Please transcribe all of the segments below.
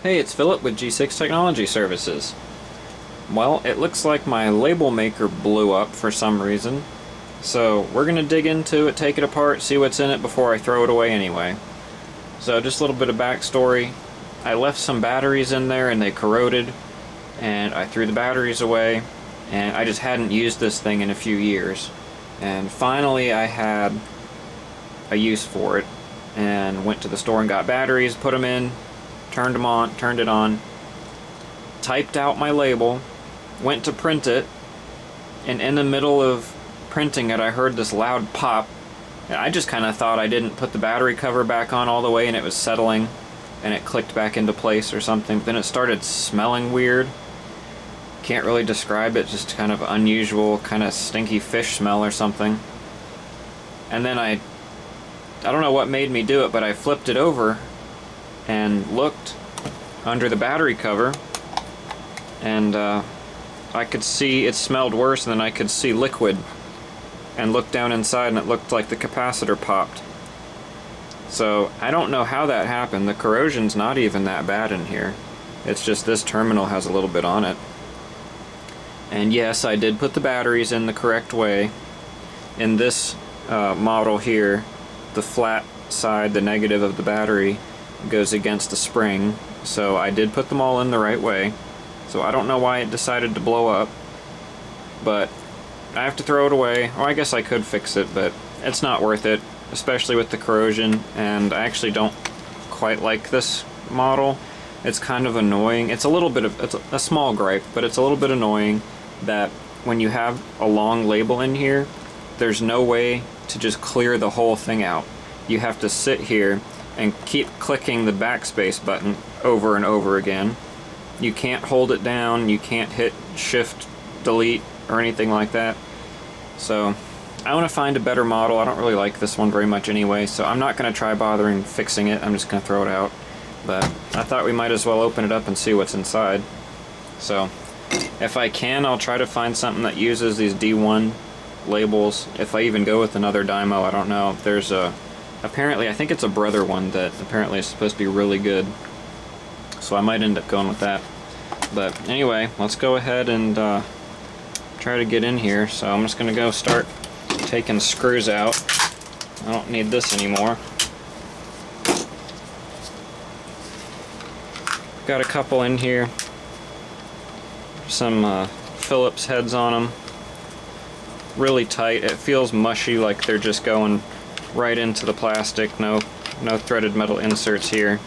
Hey, it's Philip with G6 Technology Services. Well, it looks like my label maker blew up for some reason, so we're going to dig into it, take it apart, see what's in it before I throw it away anyway. So just a little bit of backstory. I left some batteries in there and they corroded, and I threw the batteries away, and I just hadn't used this thing in a few years. And finally I had a use for it, and went to the store and got batteries, put them in, turned it on, typed out my label, went to print it, and in the middle of printing it I heard this loud pop, and I just kind of thought I didn't put the battery cover back on all the way and it was settling and it clicked back into place or something. But then it started smelling weird. Can't really describe it, just kind of unusual, kind of stinky fish smell or something. And then I don't know what made me do it, but I flipped it over and looked under the battery cover, and I could see it smelled worse, and then I could see liquid, and looked down inside and it looked like the capacitor popped. So I don't know how that happened. The corrosion's not even that bad in here. It's just this terminal has a little bit on it. And yes, I did put the batteries in the correct way. In this model here, the flat side, the negative of the battery, goes against the spring, so I did put them all in the right way. So I don't know why it decided to blow up, but I have to throw it away. Or I guess I could fix it, but it's not worth it, especially with the corrosion. And I actually don't quite like this model. It's kind of annoying. It's a little bit of, it's a small gripe, but it's a little bit annoying that when you have a long label in here, there's no way to just clear the whole thing out. You have to sit here and keep clicking the backspace button over and over again. You can't hold it down, you can't hit shift delete or anything like that. So I want to find a better model. I don't really like this one very much anyway, so I'm not going to try bothering fixing it. I'm just going to throw it out. But I thought we might as well open it up and see what's inside. So if I can, I'll try to find something that uses these D1 labels. If I even go with another Dymo, I don't know. There's a, apparently I think it's a brother one that apparently is supposed to be really good, so I might end up going with that. But anyway, let's go ahead and try to get in here. So I'm just gonna go start taking screws out. I don't need this anymore. Got a couple in here, some Phillips heads on them, really tight. It feels mushy, like they're just going right into the plastic. No threaded metal inserts here,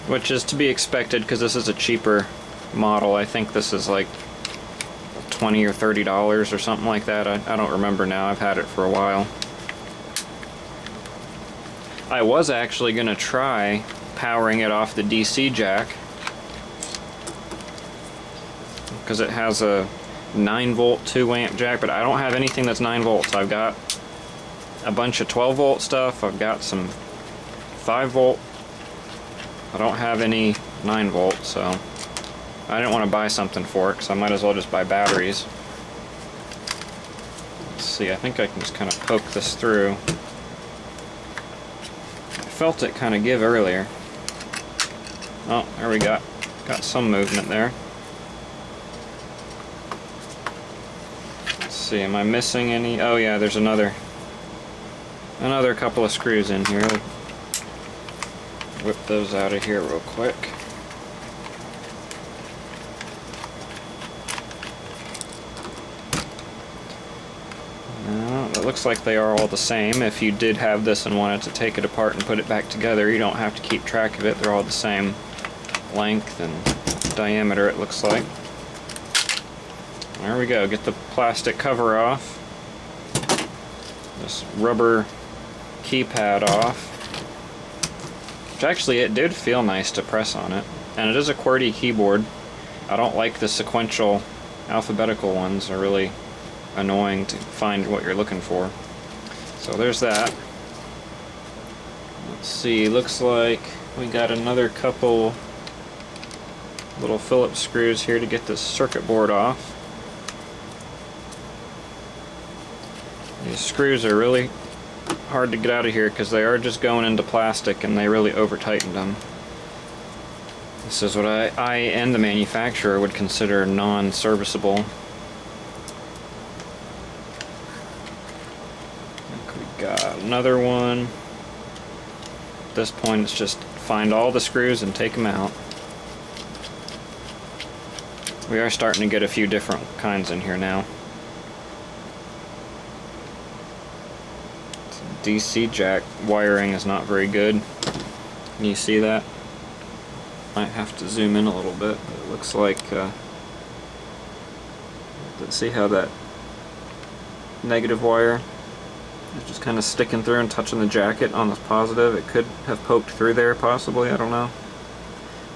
which is to be expected because this is a cheaper model. I think this is like $20 or $30 or something like that. I don't remember now. I've had it for a while. I was actually going to try powering it off the DC jack, because it has a 9-volt 2-amp jack, but I don't have anything that's 9 volts. I've got a bunch of 12-volt stuff. I've got some 5-volt. I don't have any 9-volt, so I didn't want to buy something for it, because I might as well just buy batteries. Let's see, I think I can just kind of poke this through. I felt it kind of give earlier. Oh, there we got some movement there. Let's see, am I missing any? Oh yeah, there's another couple of screws in here. Whip those out of here real quick. It looks like they are all the same. If you did have this and wanted to take it apart and put it back together, you don't have to keep track of it. They're all the same length and diameter, it looks like. There we go. Get the plastic cover off. This rubber keypad off. Which actually, it did feel nice to press on it. And it is a QWERTY keyboard. I don't like the sequential alphabetical ones. They're really annoying to find what you're looking for. So there's that. Let's see, looks like we got another couple little Phillips screws here to get this circuit board off. These screws are really hard to get out of here because they are just going into plastic and they really over-tightened them. This is what I and the manufacturer would consider non-serviceable. We got another one. At this point it's just find all the screws and take them out. We are starting to get a few different kinds in here now. DC jack wiring is not very good. Can you see that? Might have to zoom in a little bit, but it looks like see how that negative wire is just kind of sticking through and touching the jacket on the positive. It could have poked through there possibly, I don't know.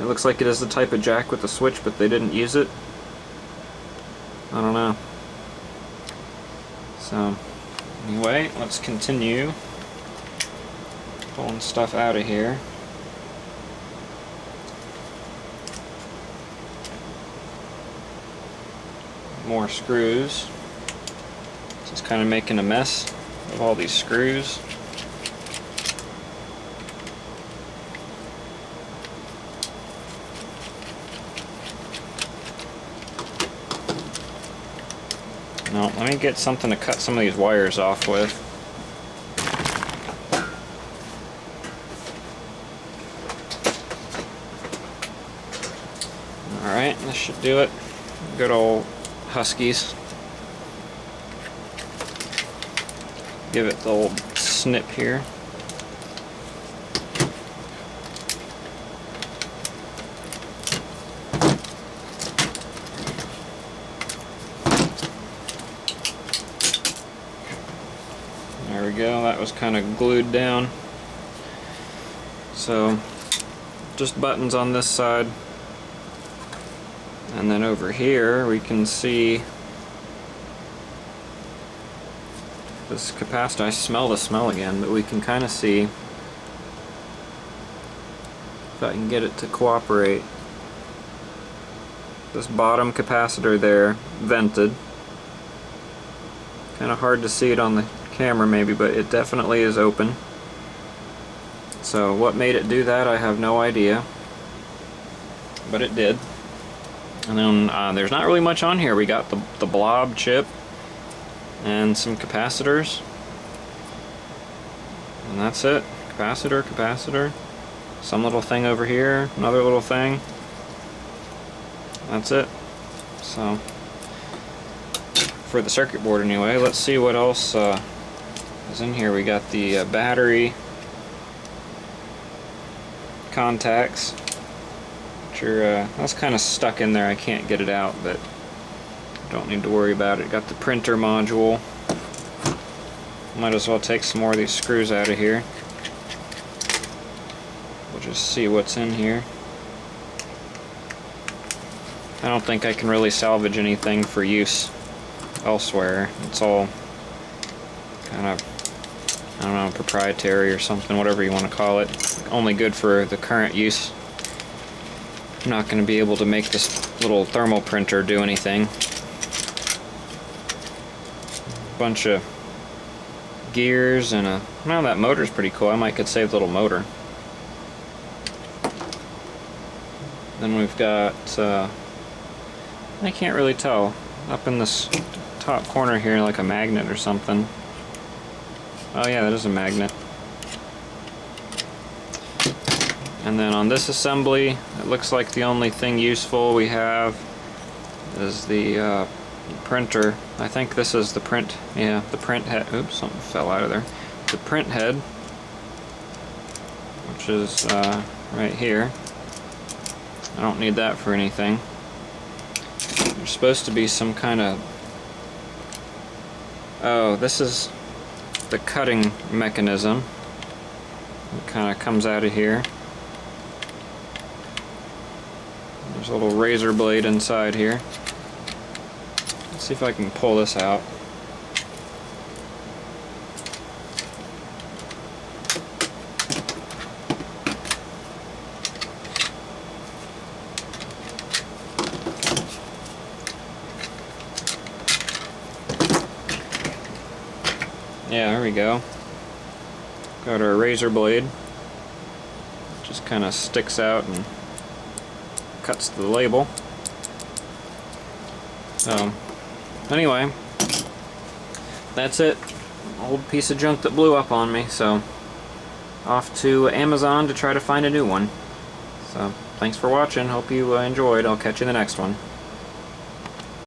It looks like it is the type of jack with the switch, but they didn't use it. I don't know. So anyway, let's continue pulling stuff out of here. More screws. Just kind of making a mess of all these screws. Now, let me get something to cut some of these wires off with. Alright, this should do it. Good old Huskies. Give it the old snip here. There we go, that was kind of glued down. So, just buttons on this side. And then over here we can see this capacitor. I smell the smell again, but we can kind of see if I can get it to cooperate. This bottom capacitor there, vented. Kind of hard to see it on the camera maybe, but it definitely is open. So what made it do that, I have no idea. But it did. And then there's not really much on here. We got the blob chip and some capacitors. And that's it. Capacitor, capacitor. Some little thing over here, another little thing. That's it. So, for the circuit board anyway, let's see what else is in here. We got the battery contacts. That's kind of stuck in there. I can't get it out, but don't need to worry about it. Got the printer module. Might as well take some more of these screws out of here. We'll just see what's in here. I don't think I can really salvage anything for use elsewhere. It's all kind of, I don't know, proprietary or something, whatever you want to call it. Only good for the current use. I'm not going to be able to make this little thermal printer do anything. Bunch of gears and well, that motor's pretty cool. I might could save the little motor. Then we've got, I can't really tell, up in this top corner here, like a magnet or something. Oh yeah, that is a magnet. And then on this assembly, it looks like the only thing useful we have is the printer. I think this is the print, yeah, the print head. Oops, something fell out of there. The print head, which is right here. I don't need that for anything. There's supposed to be some kind of, oh, this is the cutting mechanism. It kind of comes out of here. There's a little razor blade inside here. Let's see if I can pull this out. Yeah, there we go. Got our razor blade. Just kind of sticks out and cuts the label. So, anyway, that's it. Old piece of junk that blew up on me, so off to Amazon to try to find a new one. So, thanks for watching. Hope you enjoyed. I'll catch you in the next one.